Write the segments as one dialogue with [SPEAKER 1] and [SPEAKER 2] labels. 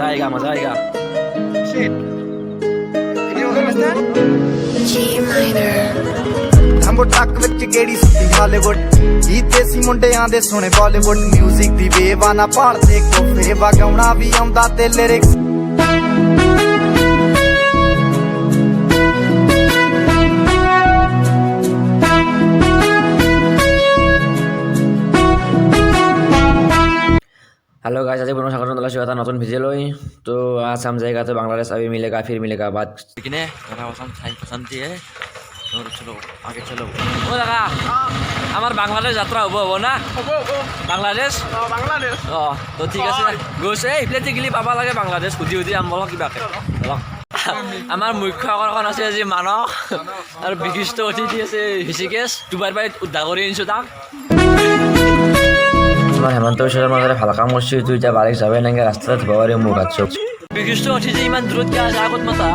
[SPEAKER 1] मजा आएगा
[SPEAKER 2] Shit. Can you understand?
[SPEAKER 3] G minor.
[SPEAKER 2] Ambo truck ਵਿੱਚ ਗੇੜੀ ਸੁੱਤੀ ਹਾਲੀਵੁੱਡ ਇਹ ਦੇਸੀ ਮੁੰਡਿਆਂ ਦੇ ਸੋਹਣੇ ਬਾਲੀਵੁੱਡ ਮਿਊਜ਼ਿਕ ਦੀ ਵੇਵ ਆ ਨਾ ਭਾਲਦੇ ਕੋਫੇ ਵਗਾਉਣਾ ਵੀ ਆਉਂਦਾ ਤੇ ਲਿਰਿਕਸ
[SPEAKER 1] हेलो गाइस आज पुनः स्वागत जनाइছো এটা নতুন ভিডিও লৈ তো आसाम जाएगा तो बांग्लादेश अभी मिलेगा फिर मिलेगा बात किने आसाम साइन पसंद है और चलो आगे चलो ओ दादा আমার বাংলাদেশ যাত্রা হবো না বাংলাদেশ তো ঠিক আছে গৈছে এই প্লেটে গিলি পাবা লাগে বাংলাদেশ খুদি আমল কিবাকে আমার মুখ্য আকৰ্ষণ আছে যে মানক আৰু বিশিষ্ট অতিথি আছে হিচিকেশ দুবাৰ বাই উদ্ধাৰ কৰি আনিছো তাক তোমার হেমন্ত বিশ্বের মাঝে ভালো কাম করছি তুই যা বাড়ি যাবে না রাস্তাতে বাবারে মুখ আছ বিশিষ্ট অতিথি ইমান দূরত কে আছে আগত মাথা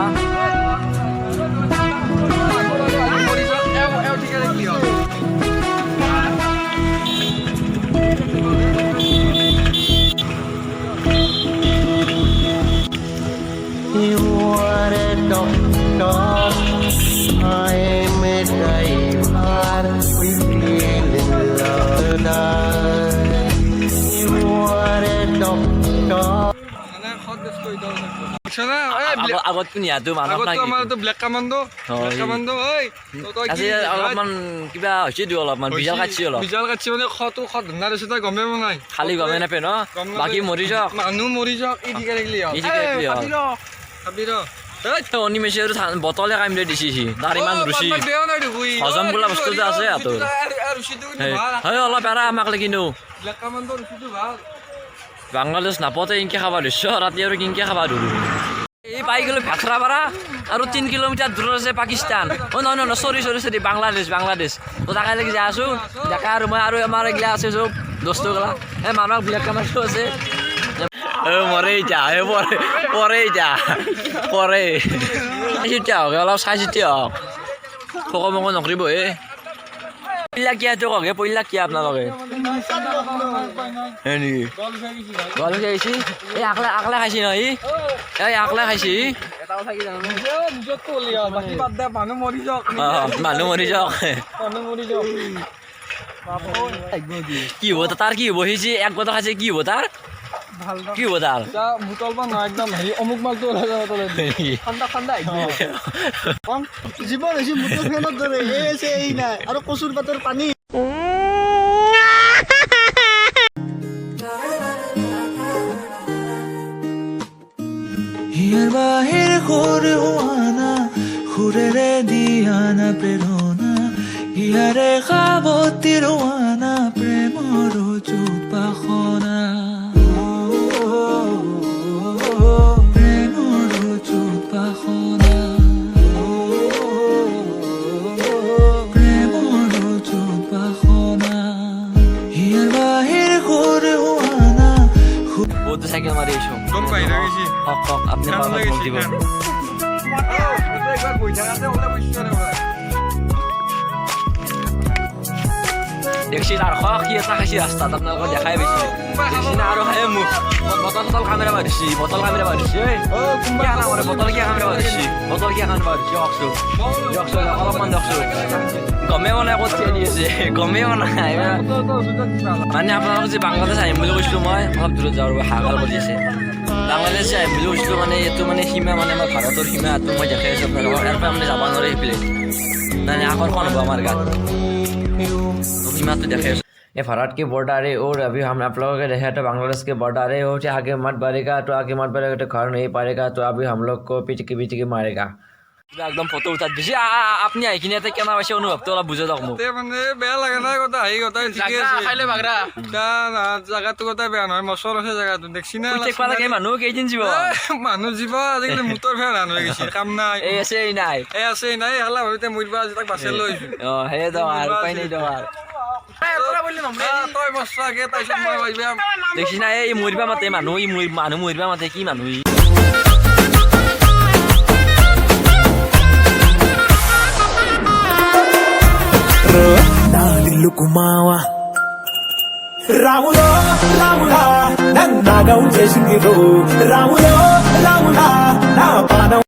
[SPEAKER 1] আগত কোন ইয়াতো মানুহ নাই
[SPEAKER 4] আমাৰটো ব্লেক কামাণ্ডো ঐ
[SPEAKER 1] আজি অলপমান কিবা হৈছে দিও অলপমান বিজাল কাটছি
[SPEAKER 4] মানে খটো খত ধনা দিছে তই গমে নাই
[SPEAKER 1] খালি গমে নাপে ন বাকি মৰি যাওক
[SPEAKER 4] মানুহ মৰি যাওক ই ঠিকে ৰাখলি খাবি ৰ
[SPEAKER 1] এই তো অনিমেষেৰ বটলে কাম লৈ দিছি তাৰ ইমান ৰুচি হজম বোলা বস্তু যে আছে আতো হয় অলপ এৰা আমাক লাগিনো
[SPEAKER 4] ব্লেক কামাণ্ডো ৰুচিটো ভাল
[SPEAKER 1] বাংলাদেশ নাপতে ইনকে খাবা দিছো ৰাতি আৰু কিনকে খাবা দিলো এই পাই গেল ভেখৰা পাৰা আৰু 3 কিলোমিটাৰ দূৰত আছে পাকিস্তান ও নহয় সৰি বাংলাদেশ তো তাকে লাগি যাই আছো দেখা আৰু মই আৰু আমাৰ এগলা আছে সব দোস্ত গলা এ মানক ব্লেক কামাণ্ডো আছে মরে যা পরে সিটা হোক অলপ চাই চিতি হওক ফক মক নকৰিব পইলা কিয় তো কগে পইলা কি আপোনালোকে হয় নেকি গল খাইছি এই আকলা খাইছি ন এই আকলা খাইছি মানুহ মৰি যাওক কি হব তাৰ কি হব সি যে এক কথা খাইছে কি হব তাৰ কি হব তাৰ
[SPEAKER 4] মুতল বা না একদম হেৰি অমুক মালটো ওলাই যাব তলে ঠাণ্ডা
[SPEAKER 2] জীৱন হৈছে মুটৰ ফেনত ধৰে এই নাই আৰু কচুৰ পাতৰ পানী
[SPEAKER 5] হিয়ার বাহির ঘুরে হোয়ানা ঘুরে দিয়ানা প্রেরণা হিয়ারে খাবতি রোয়ানা প্রেমর চুপাখনা
[SPEAKER 1] সাইকেল মারি এসো
[SPEAKER 4] গম পাই না গেছি
[SPEAKER 1] হক আপনি বাবা ফোন দিব
[SPEAKER 4] একবার বই জায়গাতে ওটা বসে রে
[SPEAKER 1] দেখছি আর হক কি এটা খাইছি রাস্তা আপনাদের দেখাই বেশি দেখছি না আর হয় মুখ বোতল ক্যামেরা মারছি ও কুম্বা না ওরে বোতল কি ক্যামেরা মারছি অক্সো অলপমান অক্সো গমে মনে করতে দিয়েছে গমে মনে মানে আপনারা যে বাংলাদেশ আহিম বুলি কৈছিলো মই অলপ দূৰত যাওঁ হাগাল কৰিছে বাংলাদেশ আহিম বুলি কৈছিলো মানে এইটো মানে সীমা মানে আমাৰ ভাৰতৰ সীমাটো মই দেখাই আছো আপোনালোকক ইয়াৰ পৰা মানে যাব নোৱাৰে সেইফালে মানে আকৰ্ষণ হ'ব আমাৰ গাত सीमात देखे ये भारत की बॉर्डर है और अभी हम आप लोगों के देखे तो बांग्लादेश के बॉर्डर है और आगे मत बढ़ेगा तो घर नहीं पाएगा तो अभी हम लोग को पीछे मारेगा একদম ফটো উঠাত দিছি আপনি আইকিনে তে কেনা পাইছে অনুভৱটো অলপ বুজাই দাও মোক
[SPEAKER 4] তে মানে বেয়া লাগে না কথা আহি কথা ঠিকে আছে খাইলে বাগৰা না জায়গাটো কথা বেয়া নহয় মছল আছে জায়গাটো দেখছি না
[SPEAKER 1] ঠিক পালা কে মানুহ কেইদিন জীৱ
[SPEAKER 4] মানুহ জীৱ আজিকালি মুতৰ ফেৰ আন হৈ গৈছে কাম নাই
[SPEAKER 1] এই আছে নাই হালা ভাবিতে মৰিবা আজি তাক বাছে লৈ অ হে দাও আর উপায় নাই দাও আর
[SPEAKER 4] তই বস্তা কে তাইছত মই ভাবিবা
[SPEAKER 1] দেখছি না এই মৰিবা মাতে মানুহ মৰিবা মাতে কি মানুহ
[SPEAKER 5] Dali lukumawa
[SPEAKER 6] రాములో రాములా నన్నాగం చేసిందిరో రాములో రాములా నా పానం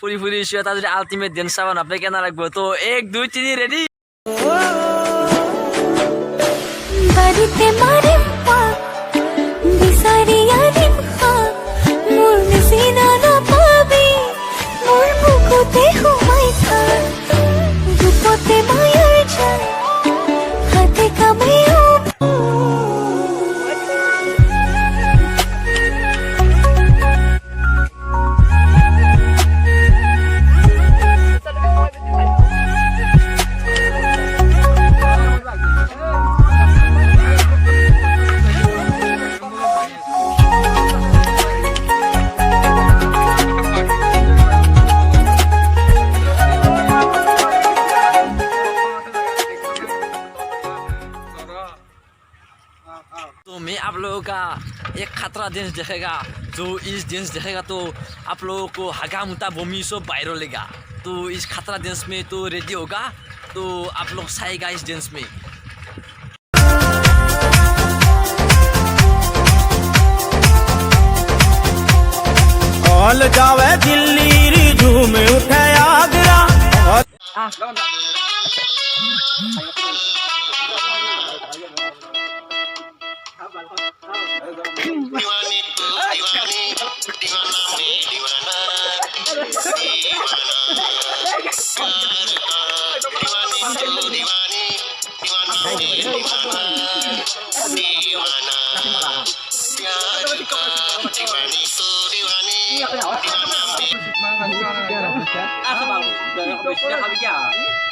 [SPEAKER 1] ফুরি ফুরি শুয়ে যদি আলটিমেট ডেন্স চাব নাপাই কেনা লাগবো তো 1 2 3 রেডি
[SPEAKER 3] বাড়িতে মারে পা বিসারিয়া রিপা মোর মেসিনা না পাবি মোর বুকুতে হুমাই থা দুপতে মায়ার যায় হাতে কামেও
[SPEAKER 1] तो मैं आप लोगों का एक खतरा डांस देखेगा जो इस डांस देखेगा तो आप लोगों को हगा मुता बमी सब वायरल लेगा तो इस खतरा डांस में तो रेडी होगा तो आप लोग साएगा इस डांस में
[SPEAKER 6] ऑल जावे दिल्ली री झूम उठे Agra
[SPEAKER 1] Ah, sebab. Dah habis dah.